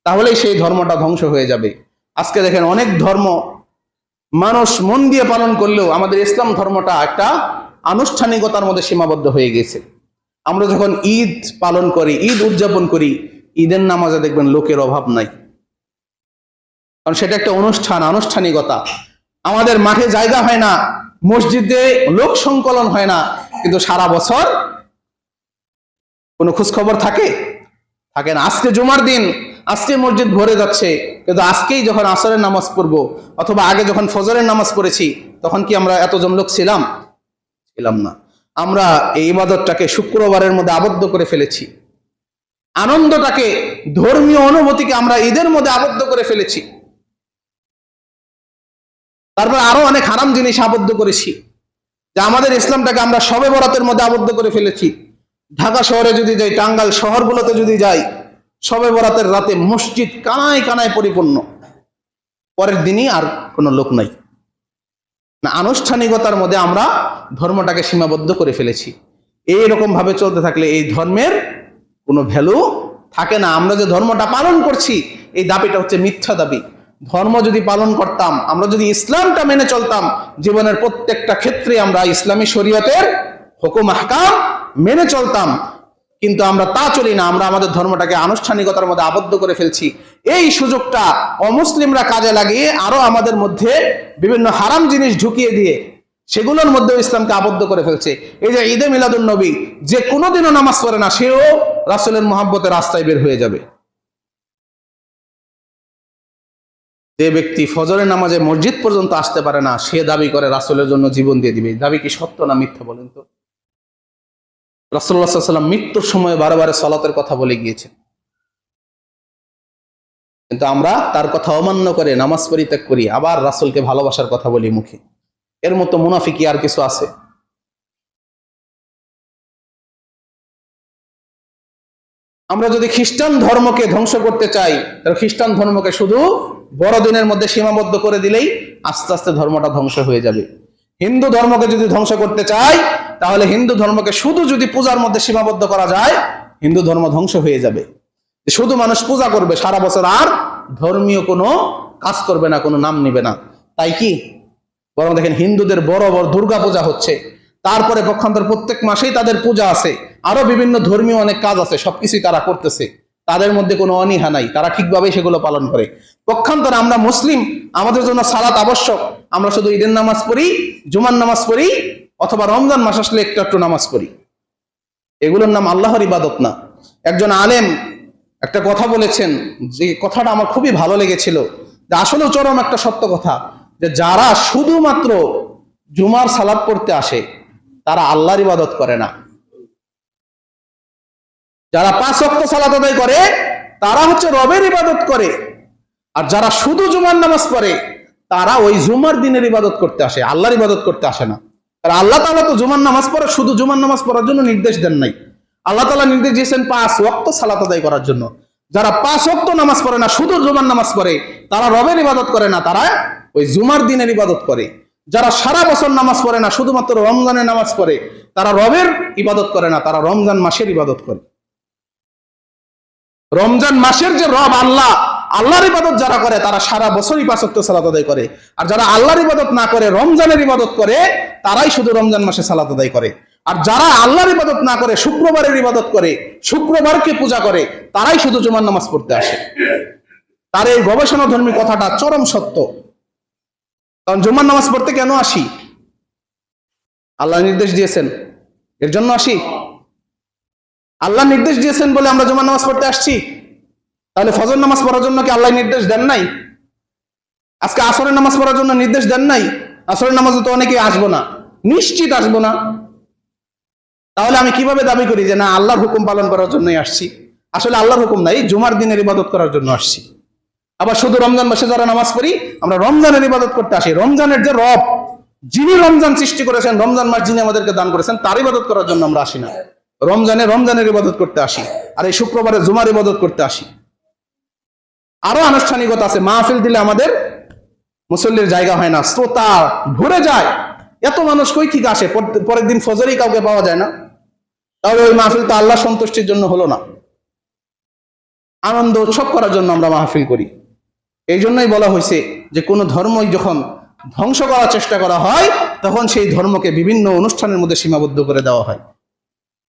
তাহলেই সেই ধর্মটা ধ্বংস হয়ে যাবে। আজকে দেখেন অনেক ধর্ম মানুষ মন দিয়ে পালন করলেও আমাদের ইসলাম ধর্মটা একটা আনুষ্ঠানিকতার মধ্যে সীমাবদ্ধ হয়ে গেছে। আমরা যখন ঈদ পালন করি, ঈদ উদযাপন করি, ঈদের নামাজে দেখবেন লোকের অভাব নাই, কারণ সেটা একটা অনুষ্ঠান, আনুষ্ঠানিকতা। আমাদের মাঠে জায়গা হয় না, মসজিদে লোক সংকলন হয় না, কিন্তু সারা বছর কোনো খোঁজ খবর থাকে না। আজকে জুমার দিন, আজকে মসজিদ ভরে যাচ্ছে, কিন্তু আজকেই যখন আসরের নামাজ পড়বো অথবা আগে যখন ফজরের নামাজ পড়েছি, তখন কি আমরা এতজন লোক ছিলাম? না। আমরা এই ইবাদতটাকে শুক্রবারের মধ্যে আবদ্ধ করে ফেলেছি, আনন্দটাকে, ধর্মীয় অনুভূতিকে আমরা ঈদের মধ্যে আবদ্ধ করে ফেলেছি। তারপর আরো অনেক হারাম জিনিস আবদ্ধ করেছি, যে আমাদের ইসলামটাকে আমরা শবে বরাতের মধ্যে আবদ্ধ করে ফেলেছি। ঢাকা শহরে যদি যাই, টাঙ্গাইল শহরগুলোতে যদি যাই, শবে বরাতের রাতে মসজিদ কানায় কানায় পরিপূর্ণ, পরের দিনই আর কোনো লোক নাই। না, আনুষ্ঠানিকতার মধ্যে আমরা ধর্মটাকে সীমাবদ্ধ করে ফেলেছি। এইরকম ভাবে চলতে থাকলে এই ধর্মের কোনো ভ্যালু থাকে না। আমরা যে ধর্মটা পালন করছি, এই দাবিটা হচ্ছে মিথ্যা দাবি। ধর্ম যদি পালন করতাম, আমরা যদি ইসলামটা মেনে চলতাম, জীবনের প্রত্যেকটা ক্ষেত্রে আমরা ইসলামী শরীয়তের হুকুম আহকাম মেনে চলতাম, কিন্তু আমরা তা চলি না। আমরা আমাদের ধর্মটাকে আনুষ্ঠানিকতার মধ্যে আবদ্ধ করে ফেলছি। এই সুযোগটা অমুসলিমরা কাজে লাগিয়ে আরো আমাদের মধ্যে বিভিন্ন হারাম জিনিস ঢুকিয়ে দিয়ে সেগুলোর মধ্যে ইসলামকে আবদ্ধ করে ফেলছে। এই যে ঈদে মিলাদুন নবী, যে কোনোদিনও নামাজ পড়ে না, সেও রাসূলের মহব্বতের রাস্তায় বের হয়ে যাবে। যে ব্যক্তি ফজরের নামাজে মসজিদ পর্যন্ত আসতে পারে না, সে দাবি করে রাসূলের জন্য জীবন দিয়ে দিবে। দাবি কি সত্য না মিথ্যা বলেন তো? রাসূলুল্লাহ সাল্লাল্লাহু আলাইহি ওয়াসাল্লাম মৃত্যুর সময় বারবার সালাতের কথা বলে গিয়েছেন, কিন্তু আমরা তার কথা অমান্য করে নামাজ পরিত্যাগ করি, আবার রাসূলকে ভালোবাসার কথা বলি মুখে। এর মতো মুনাফিকি আর কিছু আছে? আমরা যদি খ্রিস্টান ধর্মকে ধ্বংস করতে চাই, তাহলে খ্রিস্টান ধর্মকে শুধু বড়দিনের মধ্যে সীমাবদ্ধ করে দিলেই আস্তে আস্তে ধর্মটা ধ্বংস হয়ে যাবে। হিন্দু ধর্মকে যদি ধ্বংস করতে চাই, তাহলে হিন্দু ধর্মকে শুধু যদি পূজার মধ্যে সীমাবদ্ধ করা যায়, হিন্দু ধর্ম ধ্বংস হয়ে যাবে। শুধু মানুষ পূজা করবে সারা বছর, আর ধর্মীয় কোনো কাজ করবে না, কোনো নাম নিবে না। তাই কি বরং দেখেন হিন্দুদের বড় বড় দুর্গা পূজা হচ্ছে, তারপরে পক্ষান্তর প্রত্যেক মাসেই তাদের পূজা আছে, আরো বিভিন্ন ধর্মীয় অনেক কাজ আছে, সবকিছুই তারা করতেছে, তাদের মধ্যে কোনো অনীহা নাই, তারা ঠিকভাবেই সেগুলো পালন করে। পক্ষান্তরে আমরা মুসলিম, আমাদের জন্য সালাত আবশ্যক, আমরা শুধু ঈদের নামাজ পড়ি, জুমার নামাজ পড়ি, অথবা রমজান মাস আসলে একটু একটু নামাজ পড়ি। এগুলোর নাম আল্লাহর ইবাদত না। একজন আলেম একটা কথা বলেছেন, যে কথাটা আমার খুবই ভালো লেগেছিল, যে আসলে চরম একটা সত্য কথা, যে যারা শুধুমাত্র জুমার সালাত পড়তে আসে, তারা আল্লাহর ইবাদত করে না, যারা 5 ওয়াক্ত সালাত আদায় করে তারা হচ্ছে রবের ইবাদত করে, আর যারা শুধু জুমার নামাজ পড়ে তারা ওই জুমার দিনের ইবাদত করতে আসে, আল্লাহর ইবাদত করতে আসে না। আর আল্লাহ তাআলা তো জুমার নামাজ পড়ে শুধু জুমার নামাজ পড়ার জন্য নির্দেশ দেন নাই। আল্লাহ তাআলা নির্দেশ দিয়েছেন 5 ওয়াক্ত সালাত আদায় করার জন্য। যারা 5 ওয়াক্ত নামাজ পড়ে না, শুধু জুমার নামাজ পড়ে, তারা রবের ইবাদত করে না, তারা ওই জুমার দিনের ইবাদত করে। যারা সারা বছর নামাজ পড়ে না, শুধুমাত্র রমজানে নামাজ পড়ে, তারা রবের ইবাদত করে না, তারা রমজান মাসের ইবাদত করে। রমজান মাসের যে রব আল্লাহ, আল্লাহর ইবাদত যারা করে তারা সারা বছরই 5 ওয়াক্ত সালাত আদায় করে। আর যারা আল্লাহর ইবাদত না করে, রমজানের ইবাদত করে, তারাই শুধু রমজান মাসে সালাত আদায় করে। আর যারা আল্লাহর ইবাদত না করে, শুক্রবারের ইবাদত করে, শুক্রবারকে পূজা করে, তারাই শুধু জুমার নামাজ পড়তে আসে। তার এই গবেষণাধর্মী কথাটা চরম সত্য। কারণ জুমার নামাজ পড়তে কেন আসি? আল্লাহ নির্দেশ দিয়েছেন, এর জন্য আসি। আল্লাহ নির্দেশ দিয়েছেন বলে আমরা জুমার নামাজ পড়তে আসছি। তাহলে ফজর নামাজ পড়ার জন্য কি আল্লাহ নির্দেশ দেন নাই? আজকে আসরের নামাজ পড়ার জন্য নির্দেশ দেন নাই? আসরের নামাজে তো অনেকেই আসবো না, নিশ্চিত আসবো না। তাহলে আমি কিভাবে দাবি করি যে না আল্লাহর হুকুম পালন করার জন্যই আসছি? আসলে আল্লাহর হুকুম নাই, জুমার দিনের ইবাদত করার জন্য আসছি। আবার শুধু রমজান মাসে যারা নামাজ পড়ি, আমরা রমজানের ইবাদত করতে আসি। রমজানের যে রব, যিনি রমজান সৃষ্টি করেছেন, রমজান মাস যিনি আমাদেরকে দান করেছেন, তার ইবাদত করার জন্য আমরা আসি না। রমজানের ইবাদত করতে আসি, আর এই শুক্রবারে জুমার ইবাদত করতে আসি। আরো আনুষ্ঠানিকতা আছে। মাহফিল দিলে আমাদের মুসল্লির জায়গা হয় না, শ্রোতা ভরে যায়। এত মানুষ কই থেকে আসে? পরের দিন ফজরেই কাউকে পাওয়া যায় না। তাহলে ওই মাহফিল তো আল্লাহ সন্তুষ্টির জন্য হলো না। আনন্দ উৎসব করার জন্য আমরা মাহফিল করি। এই জন্যই বলা হয়েছে যে কোনো ধর্মই যখন ধ্বংস করার চেষ্টা করা হয়, তখন সেই ধর্মকে বিভিন্ন অনুষ্ঠানের মধ্যে সীমাবদ্ধ করে দেওয়া হয়।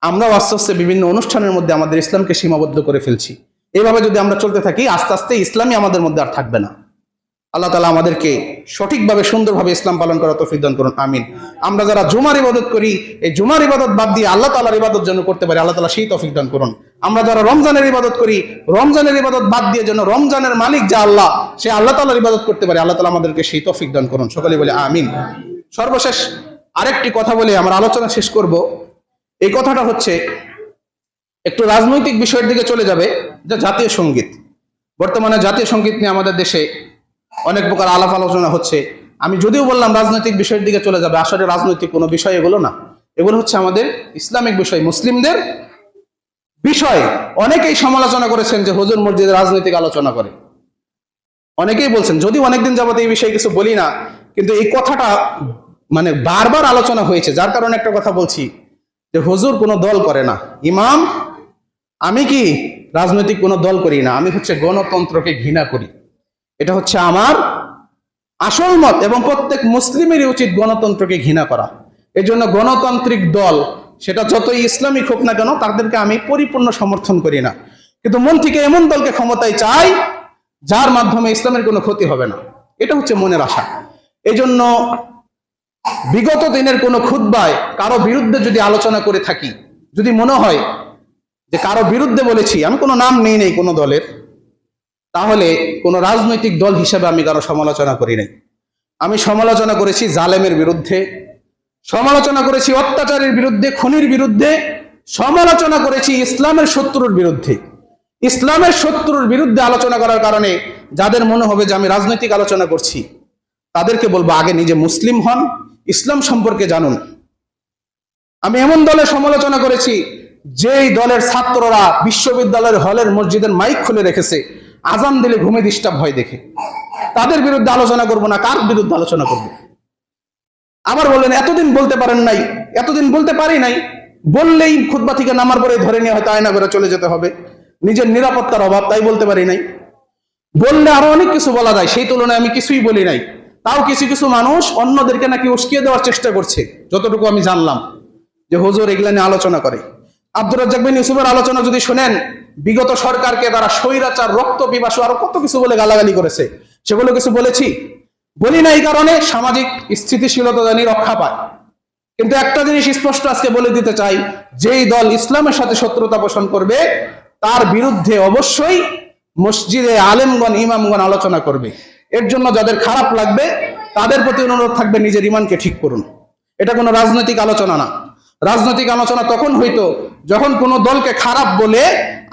আমরাও আস্তে আস্তে বিভিন্ন অনুষ্ঠানের মধ্যে আমাদের ইসলামকে সীমাবদ্ধ করে ফেলছি। এইভাবে যদি আমরা চলতে থাকি, আস্তে আস্তে ইসলামই আমাদের মধ্যে আর থাকবে না। আল্লাহ তাআলা আমাদেরকে সঠিকভাবে সুন্দরভাবে ইসলাম পালন করার তৌফিক দান করুন, আমিন। আমরা যারা জুমার ইবাদত করি, এই জুমার ইবাদত বাদ দিয়ে আল্লাহ তাআলার ইবাদত যেন করতে পারি, আল্লাহ তাআলা সেই তৌফিক দান করুন। আমরা যারা রমজানের ইবাদত করি, রমজানের ইবাদত বাদ দিয়ে যেন রমজানের মালিক যে আল্লাহ, সে আল্লাহ তাআলার ইবাদত করতে পারি, আল্লাহ তাআলা আমাদেরকে সেই তৌফিক দান করুন। সকলে বলে আমিন। সর্বশেষ আরেকটি কথা বলে আমার আলোচনা শেষ করব। এই কথাটা হচ্ছে একটু রাজনৈতিক বিষয়ের দিকে চলে যাবে, যা জাতীয় সঙ্গীত। বর্তমানে জাতীয় সঙ্গীত নিয়ে আমাদের দেশে অনেক প্রকার আলাপ আলোচনা হচ্ছে। আমি যদিও বললাম রাজনৈতিক বিষয়ের দিকে চলে যাবে, আসলে রাজনৈতিক কোনো বিষয় এগুলো না। এগুলো হচ্ছে আমাদের ইসলামিক বিষয়, মুসলিমদের বিষয়। অনেকেই সমালোচনা করেছেন যে হুজুর মসজিদে রাজনৈতিক আলোচনা করে। অনেকেই বলছেন, যদিও অনেকদিন যাবত এই বিষয়ে কিছু বলি না, কিন্তু এই কথাটা মানে বারবার আলোচনা হয়েছে। যার কারণে একটা কথা বলছি যে হুজুর কোনো দল করে না। ইমাম, আমি কি রাজনৈতিক কোনো দল করি না, আমি হচ্ছে গণতন্ত্রকে ঘৃণা করি। এটা হচ্ছে আমার আসল মত, এবং প্রত্যেক মুসলিমেরই উচিত গণতন্ত্রকে ঘৃণা করা। এই জন্য গণতান্ত্রিক দল, সেটা যতই ইসলামিক হোক না কেন, তাদেরকে আমি পরিপূর্ণ সমর্থন করি না। কিন্তু মন থেকে এমন দলকে ক্ষমতায় চাই যার মাধ্যমে ইসলামের কোনো ক্ষতি হবে না। এটা হচ্ছে মনের আশা। এই জন্য বিগত দিনের কোনো খুতবায় কারো বিরুদ্ধে যদি আলোচনা করে থাকি, যদি মনে হয় যে কারো বিরুদ্ধে বলেছি, আমি কোনো নাম নেই কোনো দলের, তাহলে কোনো রাজনৈতিক দল হিসেবে আমি কারো সমালোচনা করি নাই। আমি সমালোচনা করেছি জালেমের বিরুদ্ধে, সমালোচনা করেছি অত্যাচারের বিরুদ্ধে, খুনির বিরুদ্ধে, সমালোচনা করেছি ইসলামের শত্রুর বিরুদ্ধে। ইসলামের শত্রুর বিরুদ্ধে আলোচনা করার কারণে যাদের মনে হবে যে আমি রাজনৈতিক আলোচনা করছি, তাদেরকে বলবো আগে নিজে মুসলিম হন, ইসলাম সম্পর্কে জানুন। আমি এমন দলের সমালোচনা করেছি যেই দলের ছাত্ররা বিশ্ববিদ্যালয়ের হলের মসজিদের মাইক খুলে রেখেছে, আজান দিলে ঘুমে ডিস্টার্ব হয় দেখে। তাদের বিরুদ্ধে আলোচনা করব না, কার বিরুদ্ধে আলোচনা করব? আবার বললেন এতদিন বলতে পারেন নাই। এতদিন বলতে পারি নাই, বললেই খুতবা থেকে নামার পরে ধরে নিয়ে হয়তো আয়না করে চলে যেতে হবে, নিজের নিরাপত্তার অভাব, তাই বলতে পারি নাই। বললে আরো অনেক কিছু বলা যায়, সেই তুলনায় আমি কিছুই বলি নাই। তাও কিছু কিছু মানুষ অন্যদেরকে নাকি উস্কিয়ে দেওয়ার চেষ্টা করছে, যতটুকু আমি জানলাম, যে হুজুর এগুলা নিয়ে আলোচনা করে। আব্দুর রাজ্জাক বিন ইউসুফের আলোচনা যদি শুনেন, বিগত সরকারকে তারা স্বৈরাচার, রক্ত পিপাসু, আরো কত কিছু বলে গালাগালি করেছে। সেগুলো কিছু বলেছি? বলি না। এই কারণে সামাজিক স্থিতিশীলতা জানি রক্ষা পায়। কিন্তু একটা জিনিস স্পষ্ট আজকে বলে দিতে চাই, যেই দল ইসলামের সাথে শত্রুতা পোষণ করবে, তার বিরুদ্ধে অবশ্যই মসজিদে আলেমগণ, ইমামগণ আলোচনা করবে। এর জন্য যাদের খারাপ লাগবে তাদের প্রতি অনুরোধ থাকবে, নিজের ইমানকে ঠিক করুন। এটা কোনো রাজনৈতিক আলোচনা না। রাজনৈতিক আলোচনা তখন হইতো যখন কোনো দলকে খারাপ বলে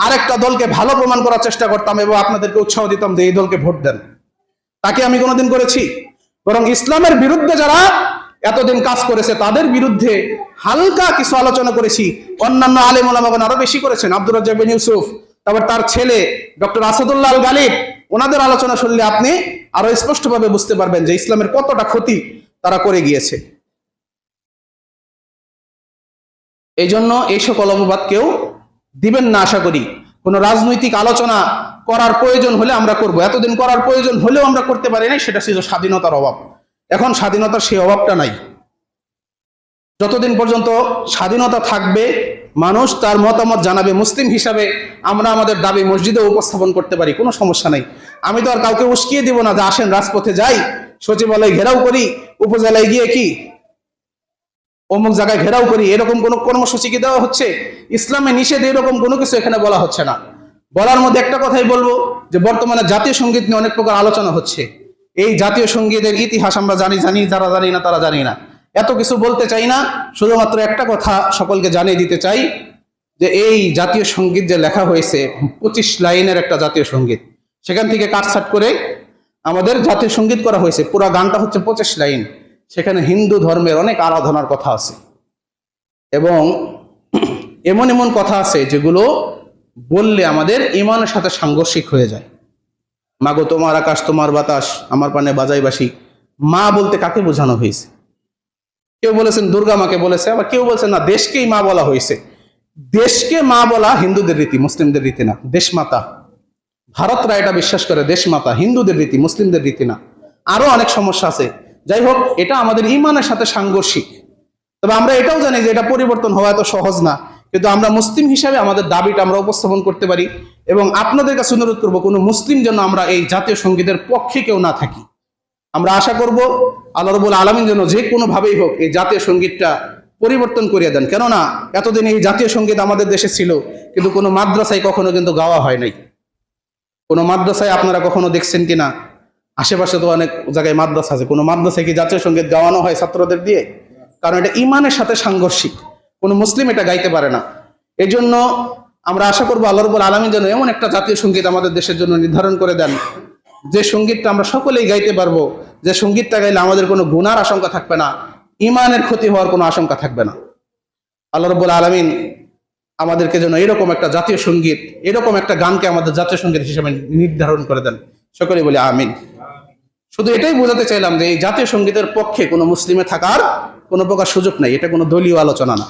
আরেকটা দলকে ভালো প্রমাণ করার চেষ্টা করতাম এবং আপনাদেরকে উৎসাহ দিতাম যে এই দলকে ভোট দেন। তাকে আমি কোনোদিন করেছি? বরং ইসলামের বিরুদ্ধে যারা এতদিন কাজ করেছে তাদের বিরুদ্ধে হালকা কিছু আলোচনা করেছি। অন্যান্য আলেম ওলামাগণ আরো বেশি করেছেন। আব্দুর রাজ্জাক বিন ইউসুফ, তারপর তার ছেলে ডক্টর আসাদুল্লাহ আল গালিব, ওনাদের আলোচনা শুনলে আপনি আরো স্পষ্টভাবে বুঝতে পারবেন যে ইসলামের কতটা ক্ষতি তারা করে গিয়েছে। এই জন্য এই সকল অপবাদ কেউ দিবেন না। আশা করি কোনো রাজনৈতিক আলোচনা করার প্রয়োজন হলে আমরা করব। এতদিন করার প্রয়োজন হলেও আমরা করতে পারি নাই, সেটা ছিল স্বাধীনতার অভাব। এখন স্বাধীনতার সেই অভাবটা নাই। যতদিন পর্যন্ত স্বাধীনতা থাকবে, মানুষ তার মতামত জানাবে। মুসলিম হিসাবে আমরা আমাদের দাবি মসজিদে উপস্থাপন করতে পারি, কোনো সমস্যা নেই। আমি তো আর কাউকে উস্কিয়ে দিব না যে আসেন রাজপথে যাই, সচিবালয় ঘেরাও করি, উপজেলায় গিয়ে কি অমুক জায়গায় ঘেরাও করি, এরকম কোন কর্মসূচি কি দেওয়া হচ্ছে? ইসলামে নিষেধ এরকম কোনো কিছু এখানে বলা হচ্ছে না। বলার মধ্যে একটা কথাই বলবো যে বর্তমানে জাতীয় সঙ্গীত নিয়ে অনেক প্রকার আলোচনা হচ্ছে। এই জাতীয় সঙ্গীতের ইতিহাস আমরা জানি, যারা জানি না তারা জানি না। এত কিছু বলতে চাই না, শুধুমাত্র একটা কথা সকলকে জানিয়ে দিতে চাই যে এই জাতীয় সঙ্গীত যে লেখা হয়েছে 25 লাইনের একটা জাতীয় সঙ্গীত, সেখান থেকে কাটছাট করে আমাদের জাতীয় সঙ্গীত করা হয়েছে। পুরো গানটা হচ্ছে 25 লাইন। সেখানে হিন্দু ধর্মের অনেক আরাধনার কথা আছে এবং এমন এমন কথা আছে যেগুলো বললে আমাদের ইমানের সাথে সাংঘর্ষিক হয়ে যায়। মাগো তোমার আকাশ তোমার বাতাস আমার পানে বাজাই বাসি। মা বলতে কাকে বোঝানো হয়েছে? কেউ বলেছেন দুর্গা মাকে বলেছে, আবার কেউ বলছেন না দেশকেই মা বলা হয়েছে। দেশকে মা বলা হিন্দুদের রীতি, মুসলিমদের রীতি না। দেশমাতা, ভারতরা এটা বিশ্বাস করে দেশমাতা, হিন্দুদের রীতি, মুসলিমদের রীতি না। আরো অনেক সমস্যা আছে। যাই হোক, এটা আমাদের ইমানের সাথে সাংঘর্ষিক। তবে আমরা এটাও জানি যে এটা পরিবর্তন হওয়া এত সহজ না, কিন্তু আমরা মুসলিম হিসাবে আমাদের দাবিটা আমরা উপস্থাপন করতে পারি। এবং আপনাদের কাছে অনুরোধ করবো, কোনো মুসলিম যেন আমরা এই জাতীয় সঙ্গীতের পক্ষে কেউ না থাকি। আমরা আশা করব আল্লাহ রাব্বুল আলামিন যেন যে কোনো ভাবেই হোক এই জাতীয় সঙ্গীতটা পরিবর্তন করিয়ে দেন। কেননা এতদিন এই জাতীয় সঙ্গীত আমাদের দেশে ছিল, কিন্তু কোনো মাদ্রাসায় কখনো কিন্তু গাওয়া হয় নাই। কোনো মাদ্রাসায় আপনারা কখনো দেখছেন কিনা? আশেপাশে তো অনেক জায়গায় মাদ্রাসা আছে, কোনো মাদ্রাসায় কি জাতীয় সঙ্গীত গাওয়ানো হয় ছাত্রদের দিয়ে? কারণ এটা ইমানের সাথে সাংঘর্ষিক, কোনো মুসলিম এটা গাইতে পারে না। এই জন্য আমরা আশা করবো আল্লাহ রাব্বুল আলামিন যেন এমন একটা জাতীয় সঙ্গীত আমাদের দেশের জন্য নির্ধারণ করে দেন, যে সঙ্গীতটা আমরা সকলেই গাইতে পারবো, যে সঙ্গীতটা গাইলে আমাদের কোনো গুনার আশঙ্কা থাকবে না, ইমানের ক্ষতি হওয়ার কোনো আশঙ্কা থাকবে না। আল্লাহ রাব্বুল আলামিন আমাদেরকে যেন এরকম একটা জাতীয় সঙ্গীত, এরকম একটা গানকে আমাদের জাতীয় সঙ্গীত হিসেবে নির্ধারণ করে দেন। সকলেই বলি আমিন। শুধু এটাই বোঝাতে চাইলাম যে এই জাতীয় সঙ্গীতের পক্ষে কোনো মুসলিমে থাকার কোনো প্রকার সুযোগ নেই, এটা কোনো দলীয় আলোচনা না।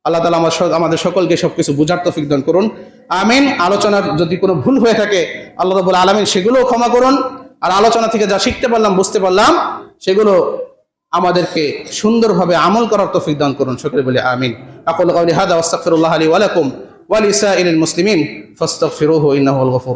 আল্লাহ তাআলা আমাদের সকলকে সবকিছু বুঝার তৌফিক দান করুন, আমিন। আলোচনার যদি কোনো ভুল হয়ে থাকে আল্লাহ রাব্বুল আলামিন সেগুলোও ক্ষমা করুন। আর আলোচনা থেকে যা শিখতে পারলাম, বুঝতে পারলাম, সেগুলো আমাদেরকে সুন্দরভাবে আমল করার তৌফিক দান করুন। সকলে বলি আমিন। আকুলু কাউলি হাযা ওয়াস্তাগফিরুল্লাহ লি ওয়া লাকুম ওয়া লিসাইরিল মুসলিমিন ফাস্তাগফিরুহু ইন্নাহু হুয়াল গফুর।